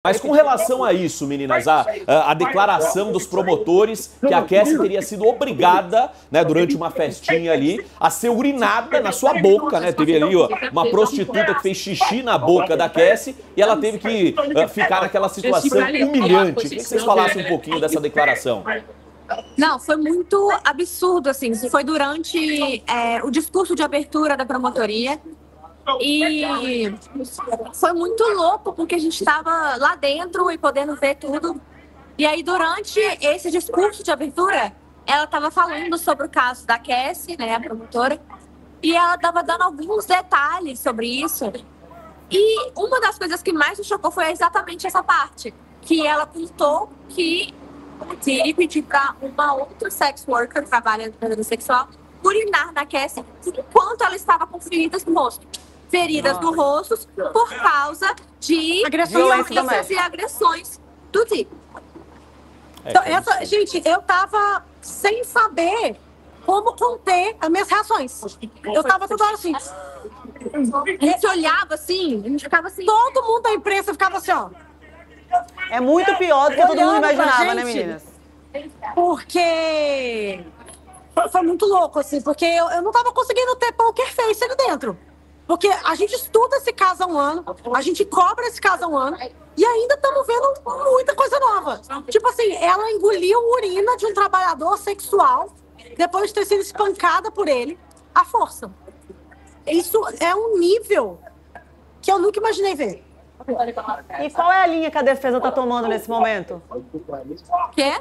Mas com relação a isso, meninas, a declaração dos promotores que a Cassie teria sido obrigada, né, durante uma festinha ali, a ser urinada na sua boca, né? Teve ali ó, uma prostituta que fez xixi na boca da Cassie e ela teve que ficar naquela situação humilhante. Queria que vocês falassem um pouquinho dessa declaração. Não, foi muito absurdo, assim. Foi durante o discurso de abertura da promotoria. E foi muito louco, porque a gente estava lá dentro e podendo ver tudo. E aí, durante esse discurso de abertura, ela estava falando sobre o caso da Cassie, né, a promotora, e ela estava dando alguns detalhes sobre isso. E uma das coisas que mais me chocou foi exatamente essa parte, que ela contou que o Diddy pediu para uma outra sex worker que trabalha na área sexual urinar na Cassie enquanto ela estava com feridas no rosto. Feridas no rosto por causa de violências e agressões do tipo. Então, gente, eu tava sem saber como conter as minhas reações. Eu tava toda hora assim. A gente olhava assim, a gente ficava assim. Todo mundo da imprensa ficava assim, ó. É muito pior do que todo mundo imaginava, né, meninas? Porque foi muito louco, assim, porque eu não tava conseguindo ter poker face ali dentro. Porque a gente estuda esse caso há um ano, a gente cobra esse caso há um ano, e ainda estamos vendo muita coisa nova. Tipo assim, ela engoliu urina de um trabalhador sexual, depois de ter sido espancada por ele, à força. Isso é um nível que eu nunca imaginei ver. E qual é a linha que a defesa está tomando nesse momento? Quê?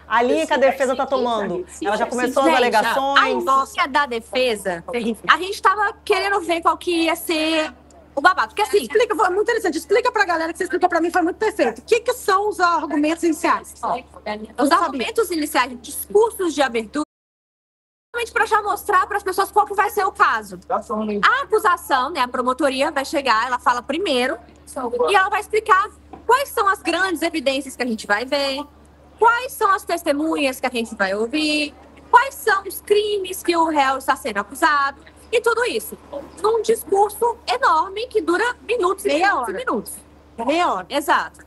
A linha que a defesa está tomando. Ela já começou as alegações? A indústria da defesa, a gente estava querendo ver qual que ia ser o babado. Porque assim... Explica, foi muito interessante. Explica pra galera, que você explicou pra mim, foi muito perfeito. O que são os argumentos iniciais? Os argumentos iniciais, discursos de abertura, para já mostrar para as pessoas qual que vai ser o caso. A acusação, né, a promotoria vai chegar, ela fala primeiro, e ela vai explicar quais são as grandes evidências que a gente vai ver, quais são as testemunhas que a gente vai ouvir, quais são os crimes que o réu está sendo acusado, e tudo isso. Num discurso enorme que dura minutos e minutos. Meia hora. Exato.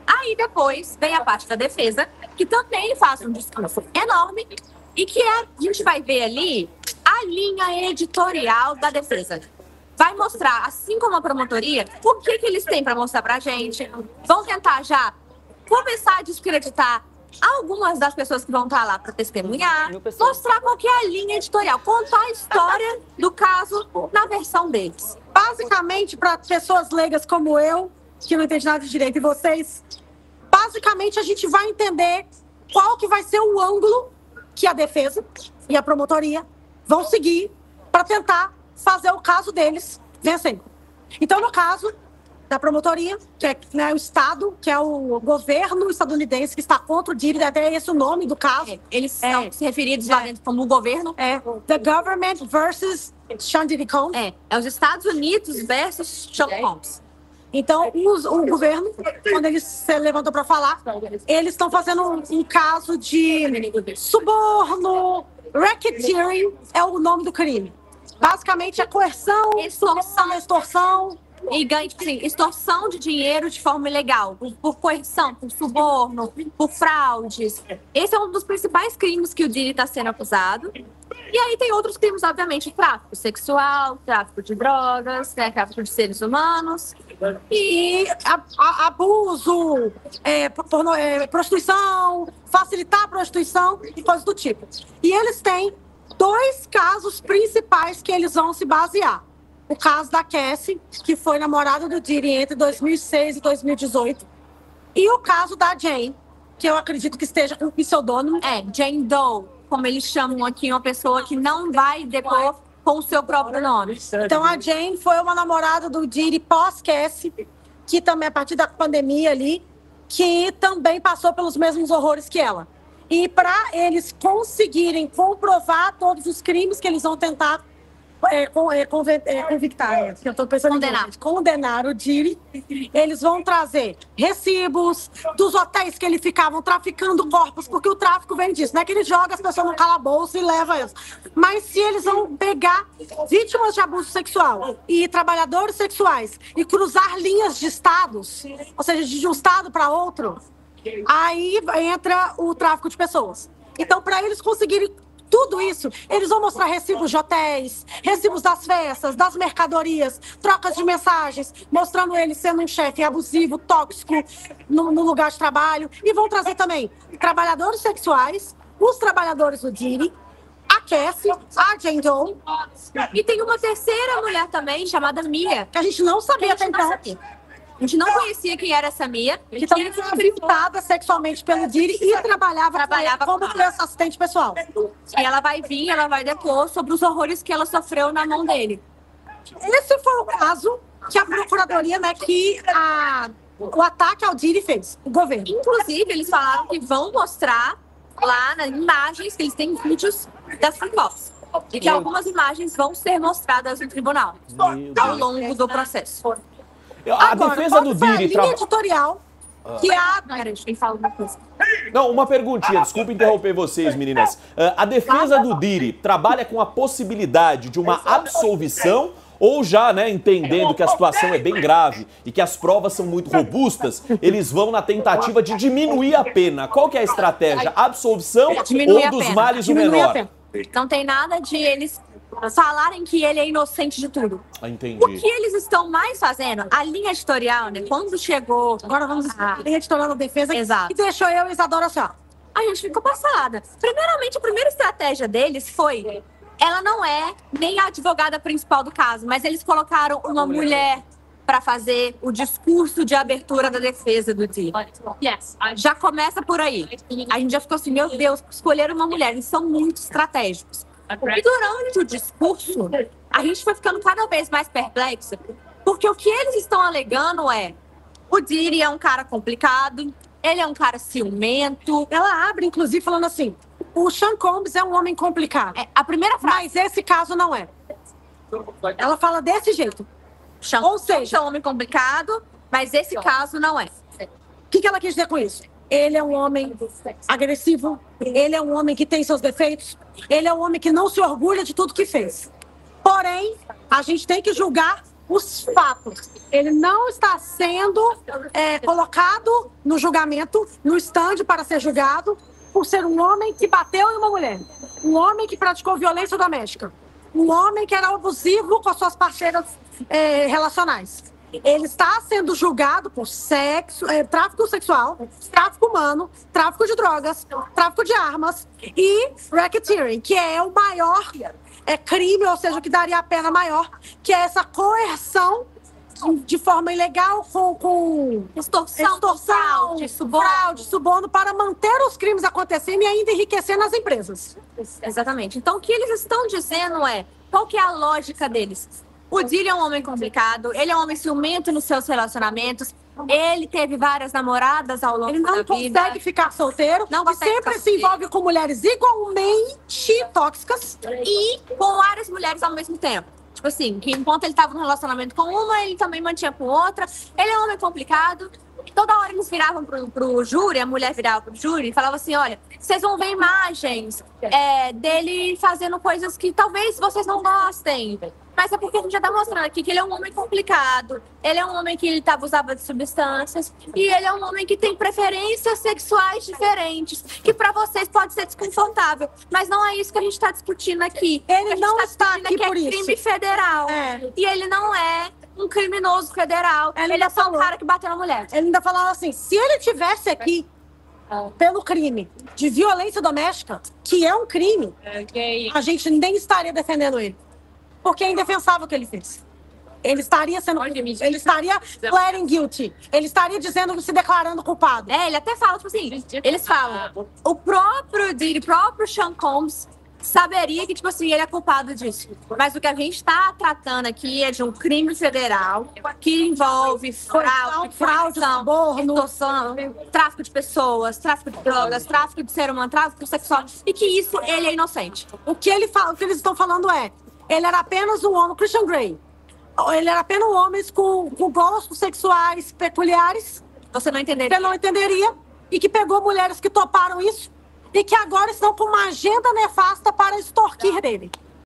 Aí depois vem a parte da defesa, que também faz um discurso enorme, e que a gente vai ver ali a linha editorial da defesa. Vai mostrar, assim como a promotoria, o que eles têm para mostrar pra gente. Vão tentar já começar a descreditar algumas das pessoas que vão estar lá para testemunhar, mostrar qual que é a linha editorial, contar a história do caso na versão deles. Basicamente, para pessoas leigas como eu, que não entende nada de direito, e vocês, basicamente a gente vai entender qual que vai ser o ângulo que a defesa e a promotoria vão seguir para tentar fazer o caso deles vencendo. Então, no caso da promotoria, que é, né, o Estado, que é o governo estadunidense que está contra o Diddy, até esse o nome do caso. Eles são se referidos lá dentro como o governo. The Government versus Sean Diddy Combs. É os Estados Unidos versus Sean Combs. Então, o governo, quando eles se levantam para falar, eles estão fazendo um caso de suborno, racketeering é o nome do crime. Basicamente, é coerção, extorsão. E ganho, tipo assim, extorsão de dinheiro de forma ilegal, por coerção, por suborno, por fraudes. Esse é um dos principais crimes que o Diddy está sendo acusado. E aí tem outros crimes, obviamente, tráfico sexual, tráfico de drogas, né, tráfico de seres humanos. E abuso, prostituição, facilitar a prostituição e coisas do tipo. E eles têm dois casos principais que eles vão se basear. O caso da Cassie, que foi namorada do Diddy entre 2006 e 2018. E o caso da Jane, que eu acredito que esteja com o pseudônimo. Jane Doe, como eles chamam aqui, uma pessoa que não vai depor com o seu próprio nome. Então a Jane foi uma namorada do Diddy pós-Cassie, que também a partir da pandemia ali, que também passou pelos mesmos horrores que ela. E para eles conseguirem comprovar todos os crimes que eles vão tentar convictar, que eu tô pensando condenar o Diddy. Eles vão trazer recibos dos hotéis que ele ficavam traficando corpos, porque o tráfico vem disso, não é que ele joga as pessoas no calabouço e leva elas. Mas se eles vão pegar vítimas de abuso sexual e trabalhadores sexuais e cruzar linhas de estados, ou seja, de um estado para outro, aí entra o tráfico de pessoas. Então, para eles conseguirem tudo isso, eles vão mostrar recibos de hotéis, recibos das festas, das mercadorias, trocas de mensagens, mostrando ele sendo um chefe abusivo, tóxico no lugar de trabalho. E vão trazer também trabalhadores sexuais, os trabalhadores do Diddy, a Cassie, a Jane Doe. E tem uma terceira mulher também, chamada Mia. Que a gente não sabia até então. A gente não conhecia quem era essa Mia. Que também foi aviltada sexualmente pelo Diddy e trabalhava como assistente pessoal. E ela vai vir, ela vai depor sobre os horrores que ela sofreu na mão dele. Esse foi o caso que a procuradoria, né, o ataque ao Diddy fez, o governo. Inclusive, eles falaram que vão mostrar lá nas imagens, que eles têm vídeos das fotos. E que algumas imagens vão ser mostradas no tribunal ao longo do processo. A defesa do Diddy... linha editorial que Peraí, quem fala uma coisa. Não, uma perguntinha, desculpa interromper vocês, meninas. A defesa do Diddy trabalha com a possibilidade de uma absolvição ou já, né, entendendo que a situação é bem grave e que as provas são muito robustas, eles vão na tentativa de diminuir a pena. Qual que é a estratégia? Absolvição ou dos males o menor? Não tem nada de eles falarem que ele é inocente de tudo. Entendi. O que eles estão mais fazendo, a linha editorial, né? Quando chegou... Agora vamos à linha editorial da defesa. Exato. Que deixou eu e Isadora assim, ó. A gente ficou passada. Primeiramente, a primeira estratégia deles foi... Ela não é nem a advogada principal do caso, mas eles colocaram uma mulher para fazer o discurso de abertura da defesa do Diddy. Já começa por aí. A gente já ficou assim, meu Deus, escolheram uma mulher. Eles são muito estratégicos. E durante o discurso, a gente foi ficando cada vez mais perplexa, porque o que eles estão alegando é: o Diddy é um cara complicado, ele é um cara ciumento. Ela abre, inclusive, falando assim: o Sean Combs é um homem complicado. A primeira frase. Mas esse caso não é. Ela fala desse jeito. Ou seja, é um homem complicado, mas esse caso não é. O que ela quis dizer com isso? Ele é um homem agressivo, ele é um homem que tem seus defeitos, ele é um homem que não se orgulha de tudo que fez. Porém, a gente tem que julgar os fatos. Ele não está sendo colocado no julgamento, no stand para ser julgado, por ser um homem que bateu em uma mulher, um homem que praticou violência doméstica, um homem que era abusivo com as suas parceiras relacionais. Ele está sendo julgado por sexo, tráfico sexual, tráfico humano, tráfico de drogas, tráfico de armas e racketeering, que é o maior crime, ou seja, o que daria a pena maior, que é essa coerção de forma ilegal com extorsão, fraude, suborno para manter os crimes acontecendo e ainda enriquecendo as empresas. Exatamente. Então, o que eles estão dizendo é, qual que é a lógica deles? O Diddy é um homem complicado, ele é um homem ciumento nos seus relacionamentos, ele teve várias namoradas ao longo da vida. Ele não consegue ficar solteiro, e sempre se envolve com mulheres igualmente tóxicas e com várias mulheres ao mesmo tempo. Tipo assim, que enquanto ele estava no relacionamento com uma, ele também mantinha com outra. Ele é um homem complicado. Toda hora eles viravam pro júri, a mulher virava pro júri e falava assim: olha, vocês vão ver imagens dele fazendo coisas que talvez vocês não gostem. Mas é porque a gente já tá mostrando aqui que ele é um homem complicado, ele é um homem que abusava de substâncias e ele é um homem que tem preferências sexuais diferentes, que pra vocês pode ser desconfortável, mas não é isso que a gente tá discutindo aqui. Ele não está aqui por isso. É crime federal. E ele não é um criminoso federal. Ele é só um cara que bateu na mulher. Ele ainda falava assim: se ele tivesse aqui pelo crime de violência doméstica, que é um crime, a gente nem estaria defendendo ele. Porque é indefensável o que ele fez. Ele estaria sendo... Ele estaria pleading guilty. Ele estaria se declarando culpado. Ele até fala, tipo assim, eles falam, o próprio Diddy, o próprio Sean Combs saberia que, tipo assim, ele é culpado disso. Mas o que a gente está tratando aqui é de um crime federal que envolve fraude, suborno, extorsão, tráfico de pessoas, tráfico de drogas, tráfico de ser humano, tráfico sexual, e que isso ele é inocente. O que eles estão falando é: ele era apenas um homem, Christian Grey. Ele era apenas um homem com gostos sexuais peculiares. Você não entenderia? Ele não entenderia. E que pegou mulheres que toparam isso e que agora estão com uma agenda nefasta para extorquir dele.